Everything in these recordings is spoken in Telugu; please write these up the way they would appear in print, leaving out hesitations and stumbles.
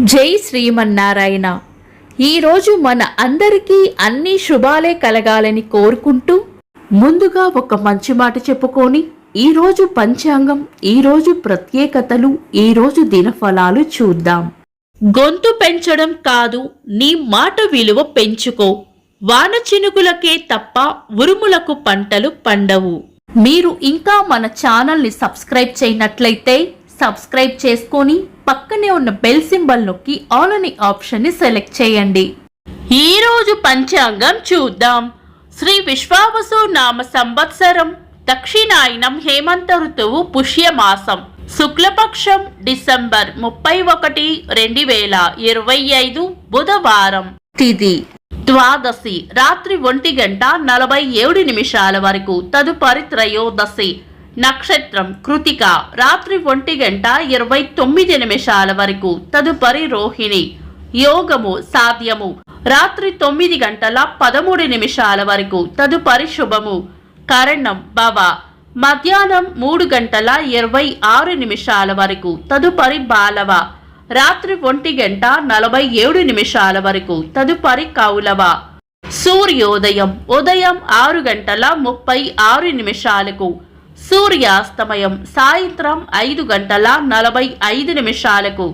జై శ్రీమన్నారాయణ. ఈరోజు మన అందరికీ అన్ని శుభాలే కలగాలని కోరుకుంటూ ముందుగా ఒక మంచి మాట చెప్పుకొని ఈరోజు పంచాంగం, ఈరోజు ప్రత్యేకతలు, ఈరోజు దినఫలాలు చూద్దాం. గొంతు పెంచడం కాదు, నీ మాట విలువ పెంచుకో. వాన చినుకులకే తప్ప ఉరుములకు పంటలు పండవు. మీరు ఇంకా మన ఛానల్ని సబ్స్క్రైబ్ చేయనట్లయితే సబ్స్క్రైబ్ చేసుకొని పక్కనే ఉన్న బెల్ సింబల్ నొక్కి ఆల్ అనే ఆప్షన్ ని సెలెక్ట్ చేయండి. ఈరోజు పంచాంగం చూద్దాం. శ్రీ విశ్వావసు నామ సంవత్సరం, దక్షిణాయనం, హేమంత ఋతువు, పుష్యమాసం, శుక్లపక్షం, డిసెంబర్ 31, 2025, బుధవారం. తిథి ద్వాదశి, రాత్రి 1:47 వరకు. తదుపరి త్రయోదశి. నక్షత్రం కృతిక, రాత్రి 1:29 వరకు. తదుపరి రోహిణి. యోగము సాధ్యము, రాత్రి 9:13 వరకు. తదుపరి శుభము. కరణం భవ, మధ్యాహ్నం 3:26 వరకు. తదుపరి బాలవ, రాత్రి 1:47 వరకు. తదుపరి కౌలవ. సూర్యోదయం ఉదయం 6:36. సూర్యాస్తమయం సాయంత్రం 5:45.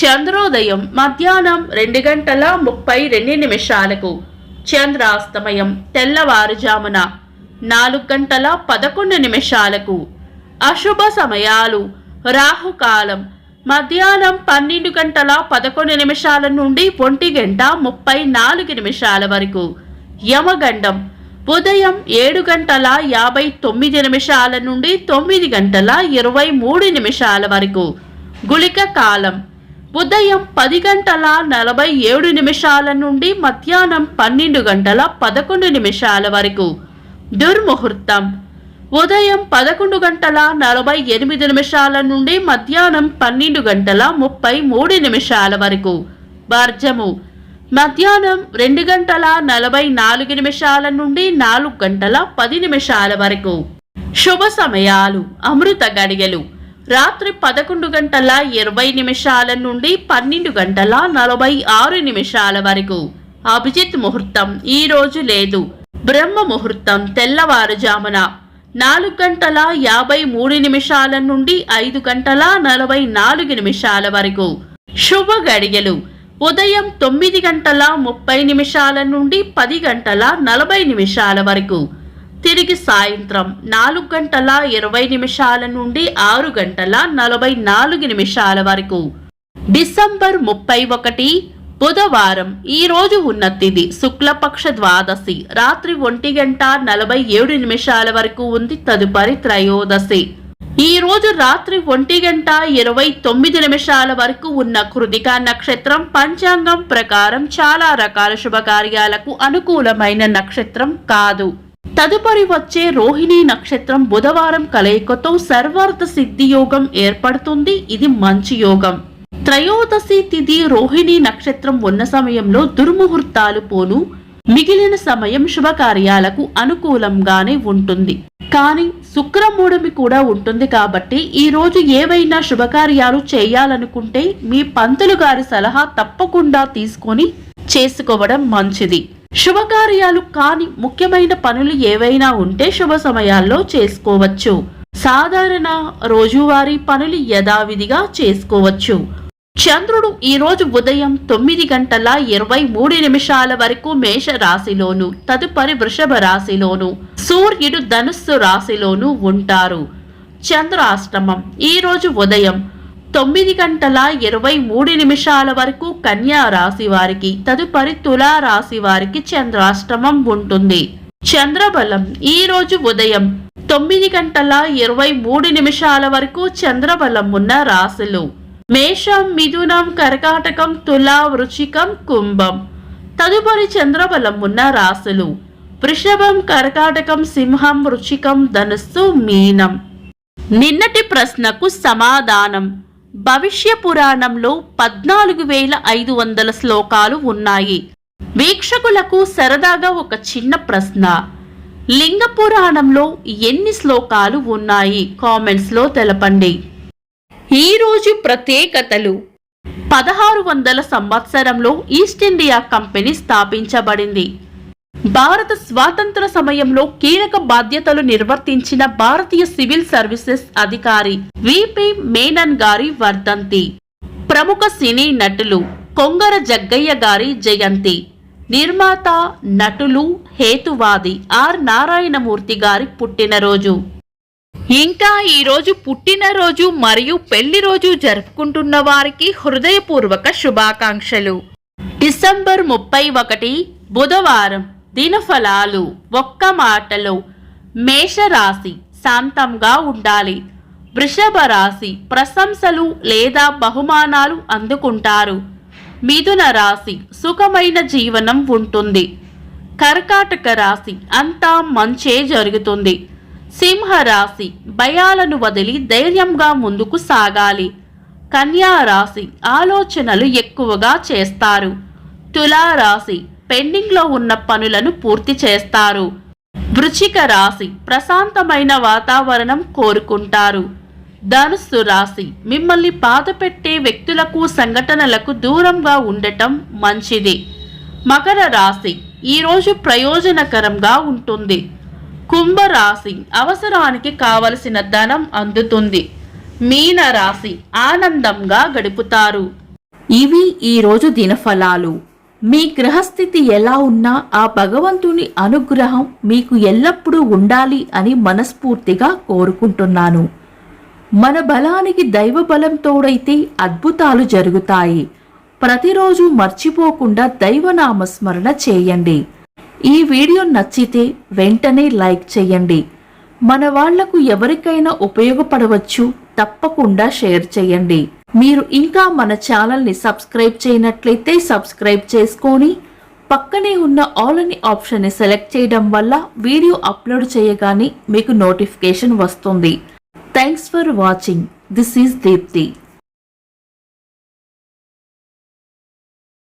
చంద్రోదయం మధ్యాహ్నం 2:32. చంద్రాస్తమయం తెల్లవారుజామున 4:11. అశుభ సమయాలు. రాహుకాలం మధ్యాహ్నం 12:11 నుండి 1:34 వరకు. యమగండం ఉదయం 7:59 నుండి 9:23 వరకు. గుళిక కాలం ఉదయం 10:47 నుండి మధ్యాహ్నం 12:11 వరకు. దుర్ముహూర్తం ఉదయం 11:48 నుండి మధ్యాహ్నం 12:33 వరకు. వర్జము మధ్యాహ్నం 2:44 నుండి 4:10 వరకు. శుభ సమయాలు. అమృత గడియలు రాత్రి 11:20 నుండి 12:46 వరకు. అభిజిత్ ముహూర్తం ఈ రోజు లేదు. బ్రహ్మ ముహూర్తం తెల్లవారుజామున 4:53 నుండి 5:44 వరకు. శుభ గడియలు ఉదయం 9:30 నుండి 10:40 వరకు. తిరిగి సాయంత్రం 4:20 నుండి 6:44 వరకు. డిసెంబర్ 31, బుధవారం. ఈ రోజు ఉన్న తిథి శుక్లపక్ష ద్వాదశి, రాత్రి 1:47 వరకు ఉంది. తదుపరి త్రయోదశి. ఈ రోజు రాత్రి 1:29 వరకు ఉన్న కృతికా నక్షత్రం. పంచాంగం ప్రకారం చాలా రకాల శుభకార్యాలకు అనుకూలమైన నక్షత్రం కాదు. తదుపరి వచ్చే రోహిణి నక్షత్రం బుధవారం కలయికతో సర్వార్థ సిద్ధి యోగం ఏర్పడుతుంది. ఇది మంచి యోగం. త్రయోదశి తిథి రోహిణి నక్షత్రం ఉన్న సమయంలో దుర్ముహూర్తాలు పోను. మిగిలిన సమయం శుభకార్యాలకు అనుకూలంగానే ఉంటుంది. కానీ శుక్రమూఢమి కూడా ఉంటుంది కాబట్టి ఈ రోజు ఏవైనా శుభకార్యాలు చేయాలనుకుంటే మీ పంతులు గారి సలహా తప్పకుండా తీసుకొని చేసుకోవడం మంచిది. శుభకార్యాలు కాని ముఖ్యమైన పనులు ఏవైనా ఉంటే శుభ సమయాల్లో చేసుకోవచ్చు. సాధారణ రోజువారీ పనులు యథావిధిగా చేసుకోవచ్చు. చంద్రుడు ఈ రోజు ఉదయం 9:23 వరకు మేష రాశిలోను, తదుపరి వృషభ రాశిలోను, సూర్యుడు ధనుస్సు రాశిలోను ఉంటారు. చంద్రాష్టమం ఈ రోజు ఉదయం 9:23 వరకు కన్యా రాశి వారికి, తదుపరి తులా రాశి వారికి చంద్రాష్టమం ఉంటుంది. చంద్రబలం ఈ రోజు ఉదయం 9:23 వరకు చంద్రబలం ఉన్న రాశులు మేషం, మిథునం, కర్కాటకం, తులా, వృశ్చికం, కుంభం. తదుపరి చంద్రబలం ఉన్న రాశులు వృషభం, కర్కాటకం, సింహం, వృశ్చికం, ధనుస్సు, మీనం. నిన్నటి ప్రశ్నకు సమాధానం. భవిష్య పురాణంలో 14,500 శ్లోకాలు ఉన్నాయి. వీక్షకులకు సరదాగా ఒక చిన్న ప్రశ్న. లింగ పురాణంలో ఎన్ని శ్లోకాలు ఉన్నాయి? కామెంట్స్ లో తెలపండి. ఈరోజు ప్రత్యేకతలు. 1600 సంవత్సరంలో ఈస్ట్ ఇండియా కంపెనీ స్థాపించబడింది. భారత స్వాతంత్ర సమయంలో కీలక బాధ్యతలు నిర్వర్తించిన భారతీయ సివిల్ సర్వీసెస్ అధికారి విపి మేనన్ గారి వర్ధంతి. ప్రముఖ సినీ నటులు కొంగర జగ్గయ్య గారి జయంతి. నిర్మాత, నటులు, హేతువాది ఆర్ నారాయణమూర్తి గారి పుట్టినరోజు. ఇంకా ఈరోజు పుట్టినరోజు మరియు పెళ్లి రోజు జరుపుకుంటున్న వారికి హృదయపూర్వక శుభాకాంక్షలు. డిసెంబర్ 31 బుధవారం. దినఫలాలు. ఒక్క మాటలో మేషరాశి శాంతంగా ఉండాలి. వృషభ రాశి ప్రశంసలు లేదా బహుమానాలు అందుకుంటారు. మిథున రాశి సుఖమైన జీవనం ఉంటుంది. కర్కాటక రాశి అంతా మంచే జరుగుతుంది. సింహ రాశి భయాలను వదిలి ధైర్యంగా ముందుకు సాగాలి. కన్యా రాశి ఆలోచనలు ఎక్కువగా చేస్తారు. తులా రాశి పెండింగ్లో ఉన్న పనులను పూర్తి చేస్తారు. వృశ్చిక రాశి ప్రశాంతమైన వాతావరణం కోరుకుంటారు. ధనుస్సు రాశి మిమ్మల్ని బాధపెట్టే వ్యక్తులకు సంఘటనలకు దూరంగా ఉండటం మంచిది. మకర రాశి ఈరోజు ప్రయోజనకరంగా ఉంటుంది. కుంభరాశి అవసరానికి కావలసిన ధనం అందుతుంది. మీన రాశి ఆనందంగా గడుపుతారు. ఇవి ఈరోజు దినఫలాలు. మీ గ్రహస్థితి ఎలా ఉన్నా ఆ భగవంతుని అనుగ్రహం మీకు ఎల్లప్పుడూ ఉండాలి అని మనస్ఫూర్తిగా కోరుకుంటున్నాను. మన బలానికి దైవ బలం తోడైతే అద్భుతాలు జరుగుతాయి. ప్రతిరోజు మర్చిపోకుండా దైవనామస్మరణ చేయండి. ఈ వీడియో నచ్చితే వెంటనే లైక్ చేయండి. మన వాళ్లకు ఎవరికైనా ఉపయోగపడవచ్చు. తప్పకుండా షేర్ చేయండి. మీరు ఇంకా మన ఛానల్ని సబ్స్క్రైబ్ చేయనట్లయితే సబ్స్క్రైబ్ చేసుకొని పక్కనే ఉన్న ఆల్ అని ఆప్షన్ని సెలెక్ట్ చేయడం వల్ల వీడియో అప్లోడ్ చేయగానే మీకు నోటిఫికేషన్ వస్తుంది. Thanks for watching. This is Deepti.